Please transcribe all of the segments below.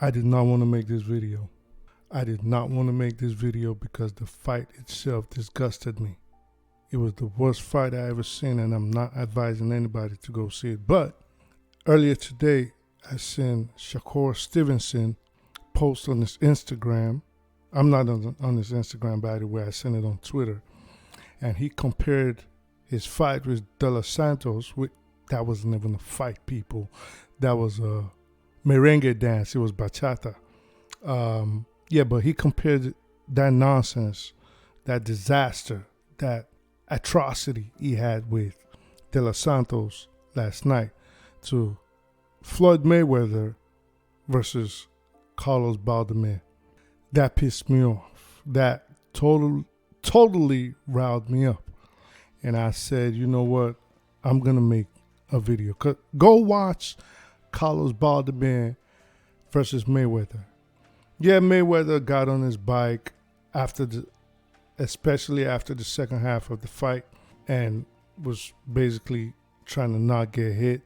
I did not want to make this video. I did not want to make this video because the fight itself disgusted me. It was the worst fight I ever seen, and I'm not advising anybody to go see it. But earlier today, I seen Shakur Stevenson post on his Instagram. I'm not on his Instagram, by the way. I sent it on Twitter. And he compared his fight with Santos. That wasn't even a fight, people. That was a merengue dance. It was bachata. But he compared that nonsense, that disaster, that atrocity he had with De Los Santos last night to Floyd Mayweather versus Carlos Bout. That pissed me off. That totally riled me up. And I said, you know what? I'm going to make a video. Go watch Carlos Bout versus Mayweather. Yeah, Mayweather got on his bike especially after the second half of the fight, and was basically trying to not get hit.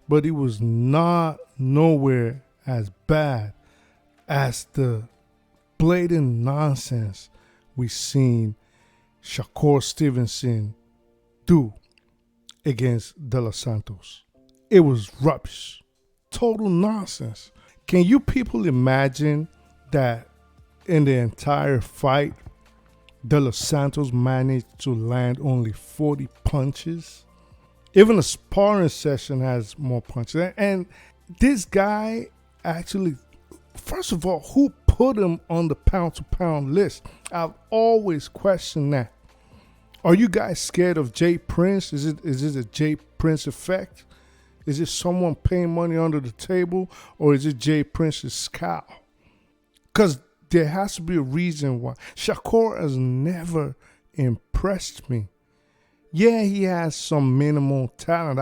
But he was nowhere as bad as the blatant nonsense we seen Shakur Stevenson do against De Los Santos. It was rubbish. Total nonsense. Can you people imagine that in the entire fight, De Los Santos managed to land only 40 punches? Even a sparring session has more punches. And this guy actually, first of all, who put him on the pound-to-pound list? I've always questioned that. Are you guys scared of Jay Prince? Is it a Jay Prince effect? Is it someone paying money under the table, or is it Jay Prince's cow? Because there has to be a reason why. Shakur has never impressed me. Yeah, he has some minimal talent.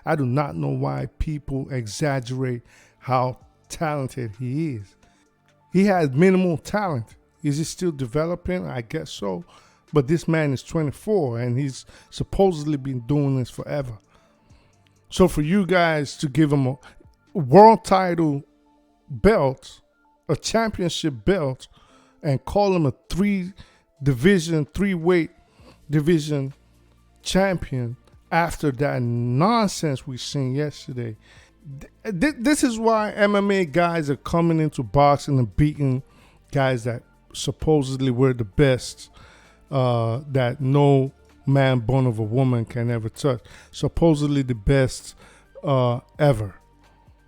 I do not know why people exaggerate how talented he is. He has minimal talent. Is he still developing? I guess so. But this man is 24 and he's supposedly been doing this forever. So for you guys to give him a world title belt, a championship belt, and call him a three-weight division champion after that nonsense we seen yesterday. This is why MMA guys are coming into boxing and beating guys that supposedly were the best, that no man born of a woman can ever touch. Supposedly the best ever.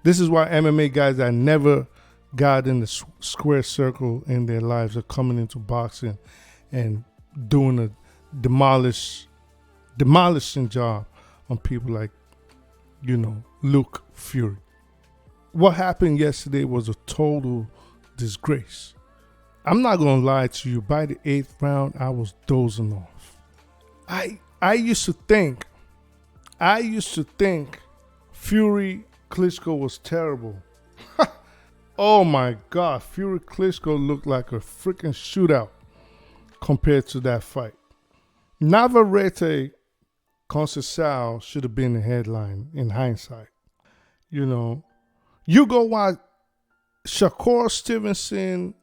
This is why MMA guys that never got in the square circle in their lives are coming into boxing and doing a demolishing job on people like, Luke Fury. What happened yesterday was a total disgrace. I'm not going to lie to you. By the 8th round, I was dozing off. I used to think Fury Klitschko was terrible. Oh my God, Fury Klitschko looked like a freaking shootout compared to that fight. Navarrete Conceição should have been the headline in hindsight. You go watch Shakur Stevenson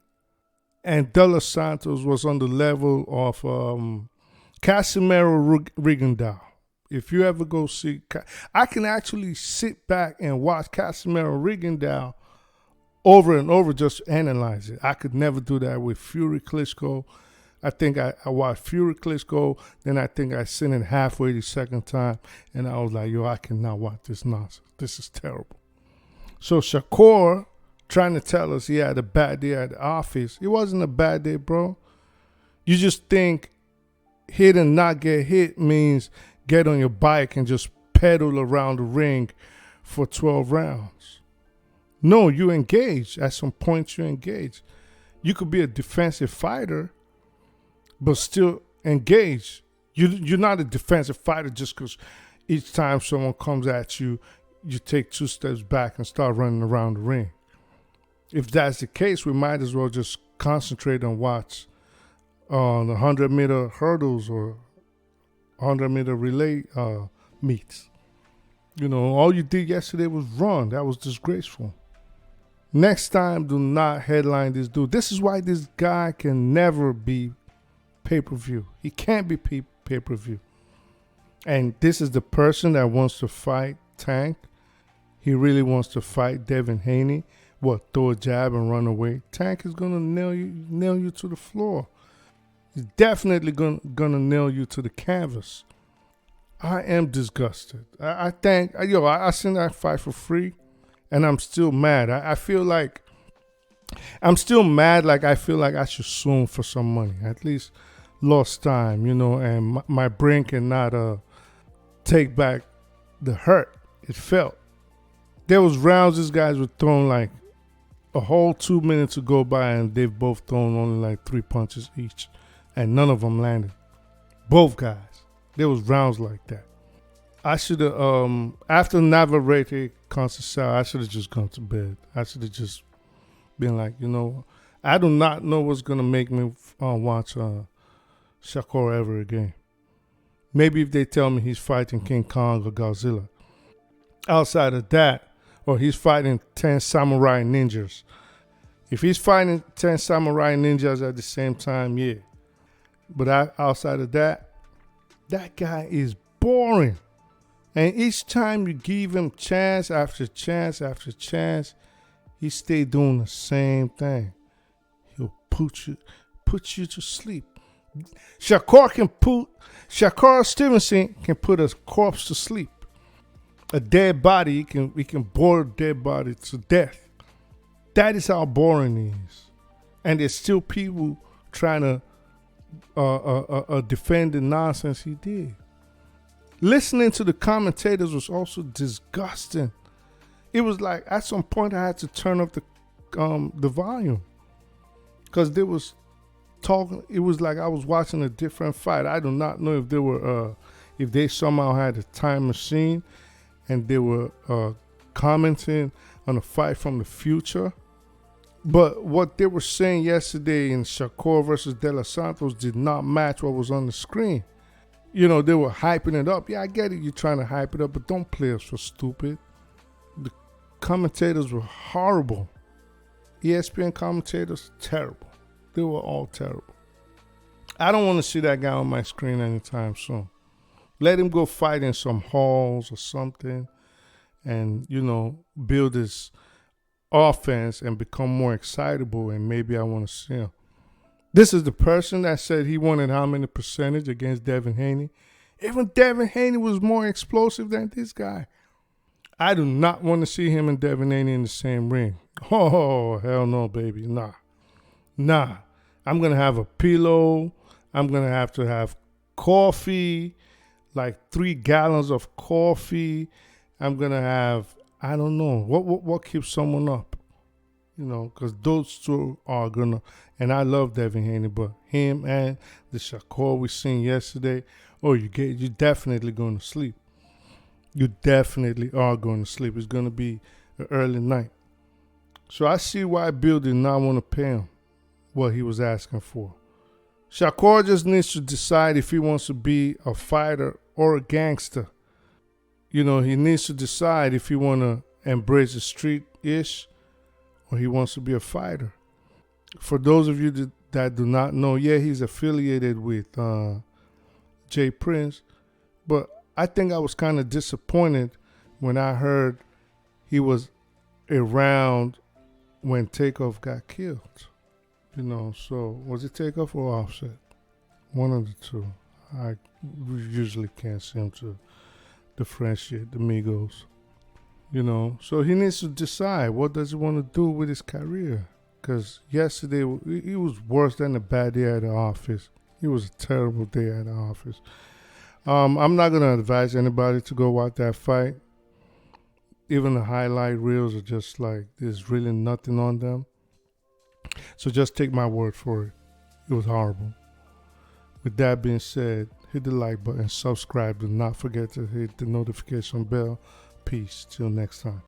and De Los Santos was on the level of Casimiro Rigondeaux. If you ever go see, I can actually sit back and watch Casimiro Rigondeaux over and over, just analyze it. I could never do that with Fury Klitschko. I think I watched Fury Klitschko, then I think I seen it halfway the second time, and I was like, I cannot watch this nonsense. This is terrible. So Shakur trying to tell us he had a bad day at the office. It wasn't a bad day, bro. You just think hit and not get hit means get on your bike and just pedal around the ring for 12 rounds. No, you engage. At some point, you engage. You could be a defensive fighter, but still engage. You're not a defensive fighter just because each time someone comes at you, you take 2 steps back and start running around the ring. If that's the case, we might as well just concentrate and watch on the 100-meter hurdles or 100-meter relay meets. All you did yesterday was run. That was disgraceful. Next time, do not headline this dude. This is why this guy can never be pay-per-view. He can't be pay-per-view. And this is the person that wants to fight Tank. He really wants to fight Devin Haney. What, throw a jab and run away? Tank is gonna nail you to the floor. He's definitely gonna nail you to the canvas. I am disgusted. I think, I seen that fight for free, and I'm still mad. I feel like I'm still mad. Like I feel like I should sue him for some money. At least lost time, and my brain cannot take back the hurt it felt. There was rounds these guys were throwing like a whole 2 minutes to go by, and they've both thrown only like 3 punches each, and none of them landed. Both guys. There was rounds like that. I should have, after Navarrete Conceição, I should have just gone to bed. I should have just been like, I do not know what's going to make me watch Shakur ever again. Maybe if they tell me he's fighting King Kong or Godzilla. Outside of that, or he's fighting 10 samurai ninjas. If he's fighting 10 samurai ninjas at the same time, yeah. But outside of that guy is boring. And each time you give him chance after chance after chance, he stay doing the same thing. He'll put you to sleep. Shakur Stevenson can put a corpse to sleep. A dead body, he can bore a dead body to death. That is how boring he is. And there's still people trying to defend the nonsense he did. Listening to the commentators was also disgusting. It was like at some point I had to turn up the volume because they was talking. It was like I was watching a different fight. I do not know if they somehow had a time machine and they were commenting on a fight from the future. But what they were saying yesterday in Shakur versus De Los Santos did not match what was on the screen. They were hyping it up. Yeah, I get it. You're trying to hype it up, but don't play us for stupid. The commentators were horrible. ESPN commentators, terrible. They were all terrible. I don't want to see that guy on my screen anytime soon. Let him go fight in some halls or something and, build his offense and become more excitable, and maybe I want to see him. This is the person that said he wanted how many percentage against Devin Haney. Even Devin Haney was more explosive than this guy. I do not want to see him and Devin Haney in the same ring. Oh, hell no, baby. Nah. I'm going to have a pillow. I'm going to have coffee, like 3 gallons of coffee. I'm going to have, I don't know, what keeps someone up? Because those two are going to, and I love Devin Haney, but him and the Shakur we seen yesterday, you're definitely going to sleep. You definitely are going to sleep. It's going to be an early night. So I see why Bill did not want to pay him what he was asking for. Shakur just needs to decide if he wants to be a fighter or a gangster. He needs to decide if he want to embrace the street-ish or he wants to be a fighter. For those of you that do not know, yeah, he's affiliated with Jay Prince, but I think I was kind of disappointed when I heard he was around when Takeoff got killed. So was it Takeoff or Offset? One of the two. I usually can't seem to differentiate the Migos. So he needs to decide what does he want to do with his career. Because yesterday, he was worse than a bad day at the office. It was a terrible day at the office. I'm not going to advise anybody to go watch that fight. Even the highlight reels are just like, there's really nothing on them. So just take my word for it. It was horrible. With that being said, hit the like button, subscribe. Do not forget to hit the notification bell. Peace. Till next time.